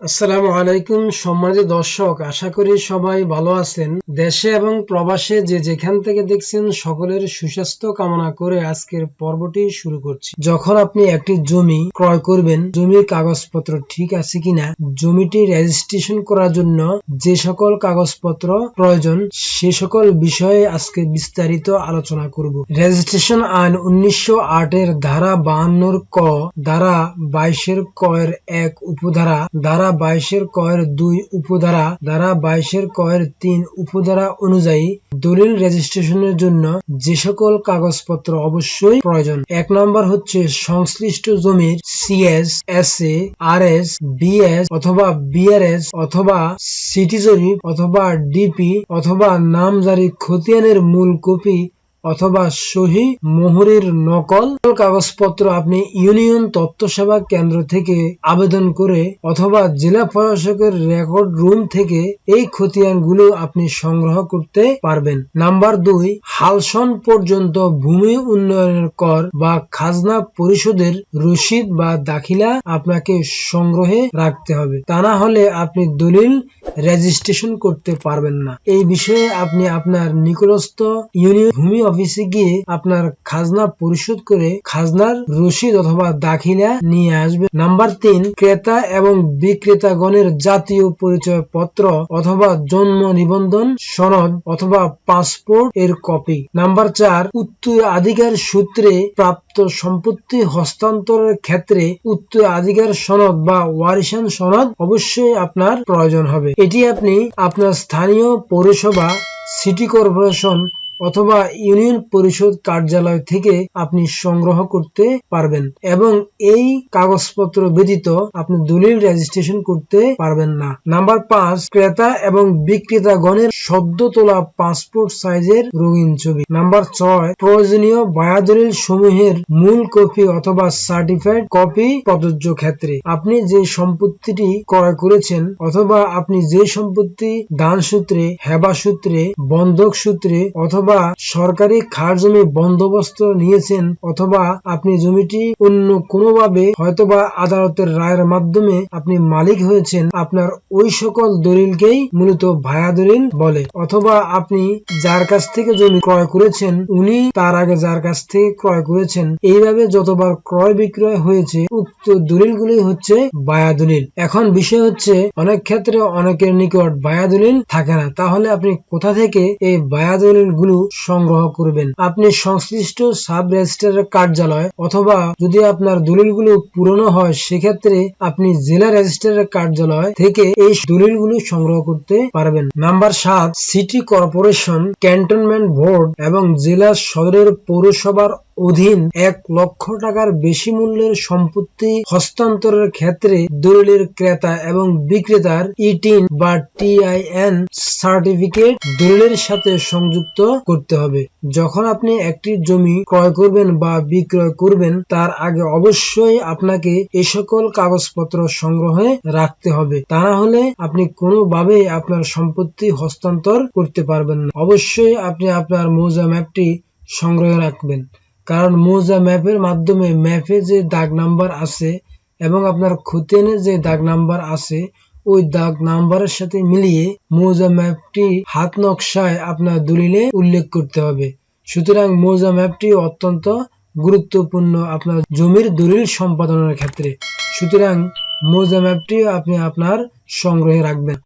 আসসালামু আলাইকুম সম্মানিত দর্শক, আশা করি সবাই ভালো আছেন। দেশে এবং প্রবাসে যে যেখান থেকে দেখছেন সকলের সুস্বাস্থ্য কামনা করে আজকের পর্বটি শুরু করছি। যখন আপনি একটি জমি ক্রয় করবেন, জমির কাগজপত্র ঠিক আছে কিনা, জমিটি রেজিস্ট্রেশন করার জন্য যে সকল কাগজপত্র প্রয়োজন সে সকল বিষয়ে আজকে বিস্তারিত আলোচনা করব। রেজিস্ট্রেশন আইন 1908 এর ধারা 52 ক, ধারা 22 ক এর 1 উপধারা, ধারা 22 ক এর 2 উপধারা, ধারা 22 ক এর 3 উপধারা অনুযায়ী দলিল রেজিস্ট্রেশনের জন্য যে সকল কাগজপত্র অবশ্যই প্রয়োজন। 1 নম্বর হচ্ছে সংশ্লিষ্ট জমির সিএস, এসএ, আরএস, বিএস অথবা বিআরএস অথবা সিটি জরিপ অথবা ডিপি অথবা নামজারি খতিয়ানের মূল কপি অথবা সহি মোহরের নকল। কাগজপত্র আপনি ইউনিয়ন তথ্য সেবা কেন্দ্র থেকে আবেদন করে অথবা জেলা প্রশাসকের রেকর্ড রুম থেকে এই খতিয়ানগুলো আপনি সংগ্রহ করতে পারবেন। নাম্বার 2, হালসন পর্যন্ত ভূমি উন্নয়নের কর বা খাজনা পরিশোধের রসিদ বা দাখিলা আপনাকে সংগ্রহে রাখতে হবে, তা না হলে আপনি দলিল রেজিস্ট্রেশন করতে পারবেন না। এই বিষয়ে আপনি আপনার নিকটস্থ ইউনিয়ন ভূমি অফিসে গিয়ে আপনার খাজনা পরিশোধ করে খাজনার রসিদ অথবা দাখিলা নিয়ে আসবে। নাম্বার 3, ক্রেতা এবং বিক্রেতাগণের জাতীয় পরিচয় পত্র অথবা জন্ম নিবন্ধন সনদ অথবা পাসপোর্ট এর কপি। নাম্বার 4, উত্তরাধিকার সূত্রে প্রাপ্ত সম্পত্তি হস্তান্তরের ক্ষেত্রে উত্তরাধিকার সনদ বা ওয়ারিশান সনদ অবশ্যই আপনার প্রয়োজন হবে। এটি আপনি আপনার স্থানীয় পৌরসভা, সিটি কর্পোরেশন অথবা ইউনিয়ন পরিষদ কার্যালয় থেকে আপনি সংগ্রহ করতে পারবেন এবং এই কাগজপত্র ব্যতীত আপনি দলিল রেজিস্ট্রেশন করতে পারবেন না। নাম্বার 5, ক্রেতা এবং বিক্রেতাগণের সদ্য তোলা পাসপোর্ট সাইজের রঙিন ছবি। নাম্বার 6, প্রয়োজনীয় বায়াদলিল সমূহের মূল কপি অথবা সার্টিফাইড কপি প্রযোজ্য ক্ষেত্রে। আপনি যে সম্পত্তিটি ক্রয় করেছেন অথবা আপনি যে সম্পত্তি দান সূত্রে, হেবা সূত্রে, বন্ধক সূত্রে অথবা সরকারি খাস জমি বন্দোবস্ত নিয়েছেন অথবা আপনি জমিটি অন্য কোনোভাবে হয়তোবা আদালতের রায়ের মাধ্যমে আপনি মালিক হয়েছেন, আপনার ওই সকল দলিলকেই মূলত ভায়া দলিল বলে। অথবা আপনি যার কাছ থেকে জমি ক্রয় করেছেন উনি তার আগে যার কাছ থেকে ক্রয় করেছেন, এইভাবে যতবার ক্রয় বিক্রয় হয়েছে উক্ত দলিলগুলি হচ্ছে ভায়া দলিল। এখন বিষয় হচ্ছে অনেক ক্ষেত্রে অনেকের নিকট ভায়া দলিল থাকে না, তাহলে আপনি কোথা থেকে এই ভায়া দলিল গুলো সংগ্রহ করবেন? আপনি সংশ্লিষ্ট সাব রেজিস্ট্রারের কার্যালয় অথবা যদি আপনার দলিলগুলো পুরনো হয় সেক্ষেত্রে আপনি জেলা রেজিস্ট্রারের কার্যালয় থেকে এই দলিলগুলো সংগ্রহ করতে পারবেন। Number 7, city corporation, cantonment board এবং জেলা সদরের পৌরসভার অধীন 1 লক্ষ টাকার বেশি মূল্যের সম্পত্তি হস্তান্তরের ক্ষেত্রে দলিলের ক্রেতা এবং বিক্রেতার ইটিন বা টিআইএন সার্টিফিকেট দলিলের সাথে সংযুক্ত করতে হবে। যখন আপনি একটি জমি ক্রয় করবেন বা বিক্রয় করবেন তার আগে অবশ্যই আপনাকে এই সকল কাগজপত্র সংগ্রহে রাখতে হবে, তা না হলে আপনি কোনোভাবেই আপনার সম্পত্তি হস্তান্তর করতে পারবেন না। অবশ্যই আপনি আপনার মৌজা ম্যাপটি সংগ্রহে রাখবেন, কারণ মৌজা ম্যাপের মাধ্যমে ম্যাপে যে দাগ নাম্বার আছে এবং আপনার খতিয়ানে যে দাগ নাম্বার আছে ওই দাগ নাম্বারের সাথে মিলিয়ে মৌজা ম্যাপটি হাত নকশায় আপনার দলিলে উল্লেখ করতে হবে। সুতরাং মৌজা ম্যাপটি অত্যন্ত গুরুত্বপূর্ণ আপনার জমির দলিল সম্পাদনের ক্ষেত্রে। সুতরাং মৌজা ম্যাপটি আপনি আপনার সংগ্রহে রাখবেন।